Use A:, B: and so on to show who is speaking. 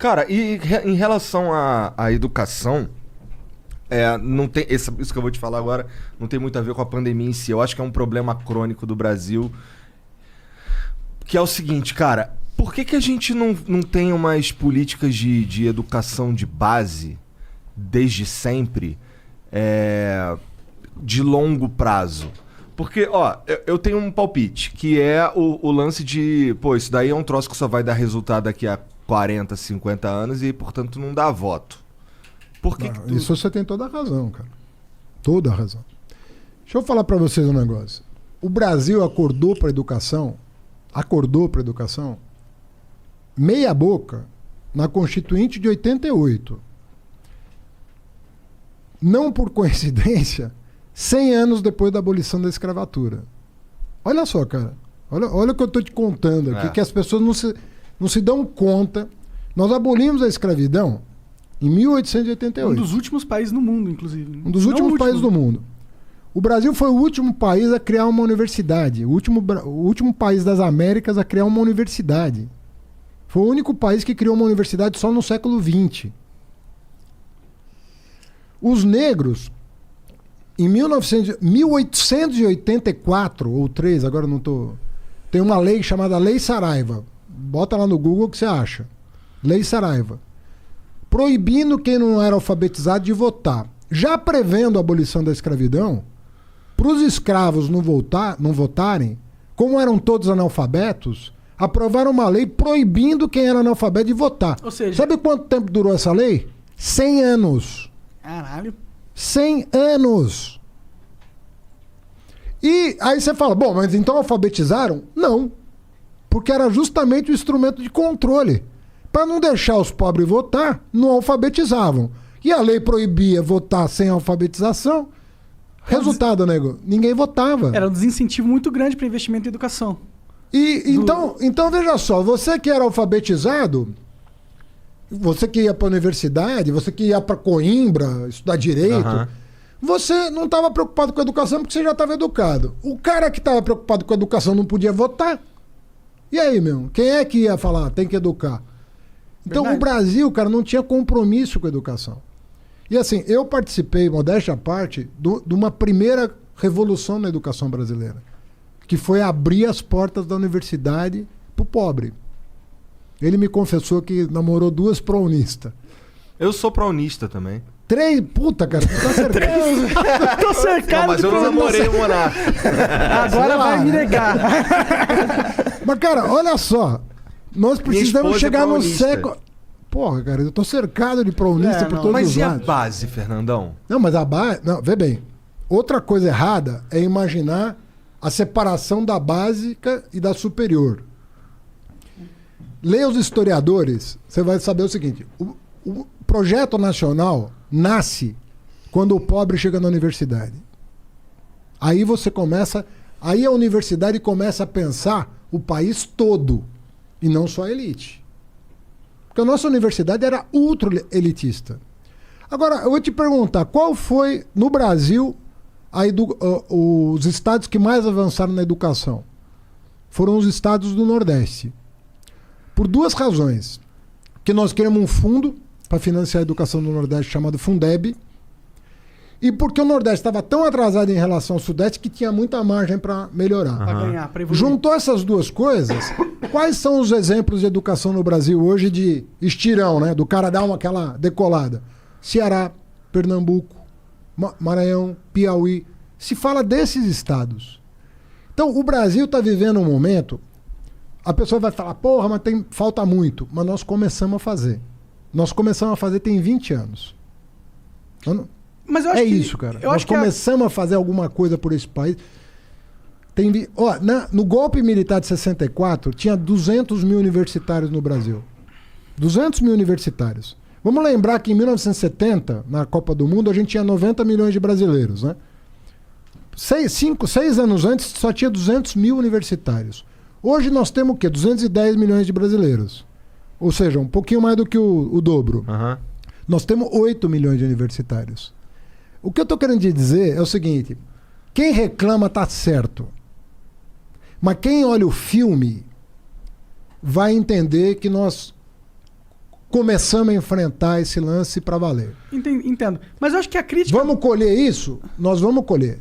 A: Cara, e em relação à educação, não tem, isso que eu vou te falar agora não tem muito a ver com a pandemia em si. Eu acho que é um problema crônico do Brasil, que é o seguinte, cara, por que a gente não tem umas políticas de educação de base, desde sempre, de longo prazo? Porque, ó, eu tenho um palpite, que é o lance de, pô, isso daí é um troço que só vai dar resultado daqui a 40, 50 anos e, portanto, não dá voto. Por que que
B: Isso você tem toda a razão, cara. Toda a razão. Deixa eu falar pra vocês um negócio. O Brasil acordou pra educação, meia boca, na Constituinte de 88. Não por coincidência, 100 anos depois da abolição da escravatura. Olha só, cara. Olha o que eu estou te contando aqui, que as pessoas não se dão conta. Nós abolimos a escravidão em 1888.
C: Um dos últimos países no mundo, inclusive.
B: Um dos últimos países do mundo. O Brasil foi o último país a criar uma universidade. O último país das Américas a criar uma universidade. Foi o único país que criou uma universidade só no século XX. Os negros... Em 1884 ou 3, agora não tô... Tem uma lei chamada Lei Saraiva. Bota lá no Google que você acha. Lei Saraiva. Proibindo quem não era alfabetizado de votar. Já prevendo a abolição da escravidão, para os escravos não votarem, como eram todos analfabetos, aprovaram uma lei proibindo quem era analfabeto de votar.
C: Ou seja...
B: Sabe quanto tempo durou essa lei? 100 anos.
C: Caralho.
B: 100 anos. E aí você fala, bom, mas então alfabetizaram? Não. Porque era justamente o instrumento de controle. Para não deixar os pobres votar, não alfabetizavam. E a lei proibia votar sem alfabetização. Resultado, nego, ninguém votava.
C: Era um desincentivo muito grande para investimento em educação.
B: Então veja só, você que era alfabetizado... Você que ia para a universidade, você que ia para Coimbra estudar direito, você não estava preocupado com a educação porque você já estava educado. O cara que estava preocupado com a educação não podia votar. E aí, meu? Quem é que ia falar? Tem que educar. Então, verdade. O Brasil, cara, não tinha compromisso com a educação. E assim, eu participei, modéstia à parte, de uma primeira revolução na educação brasileira, que foi abrir as portas da universidade para o pobre. Ele me confessou que namorou 2 pró-unistas.
A: Eu sou pró-unista também.
B: 3? Puta, cara, tu tá cercado.
C: Tô cercado.
A: Não, mas eu não namorei o Monarca.
C: Agora vai me negar.
B: Mas, cara, olha só. Nós precisamos chegar no século... Porra, cara, eu tô cercado de pró-unista por todos
A: mas
B: os
A: lados. Mas e
B: lados.
A: a base, Fernandão?
B: Não, mas a base... Não, vê bem. Outra coisa errada é imaginar a separação da básica e da superior. Leia os historiadores, você vai saber o seguinte: o projeto nacional nasce quando o pobre chega na universidade. Aí você começa, aí a universidade começa a pensar o país todo e não só a elite. Porque a nossa universidade era ultra elitista. Agora, eu vou te perguntar, qual foi no Brasil os estados que mais avançaram na educação? Foram os estados do Nordeste. Por 2 razões. Que nós queremos um fundo para financiar a educação do Nordeste chamado Fundeb. E porque o Nordeste estava tão atrasado em relação ao Sudeste que tinha muita margem para melhorar.
C: Para ganhar, para evoluir.
B: Juntou essas 2 coisas, quais são os exemplos de educação no Brasil hoje de estirão, né? Do cara dar aquela decolada? Ceará, Pernambuco, Maranhão, Piauí. Se fala desses estados. Então, o Brasil está vivendo um momento... A pessoa vai falar, porra, mas falta muito. Mas nós começamos a fazer. Nós começamos a fazer tem 20 anos.
C: Mas eu acho
B: isso, cara. Nós começamos a fazer alguma coisa por esse país. No golpe militar de 64, tinha 200 mil universitários no Brasil. 200 mil universitários. Vamos lembrar que em 1970, na Copa do Mundo, a gente tinha 90 milhões de brasileiros, né? 6 anos antes, só tinha 200 mil universitários. Hoje nós temos o quê? 210 milhões de brasileiros. Ou seja, um pouquinho mais do que o dobro. Nós temos 8 milhões de universitários. O que eu estou querendo dizer é o seguinte: quem reclama está certo. Mas quem olha o filme vai entender que nós começamos a enfrentar esse lance para valer.
C: Entendo. Mas eu acho que a crítica...
B: Vamos colher isso? Nós vamos colher.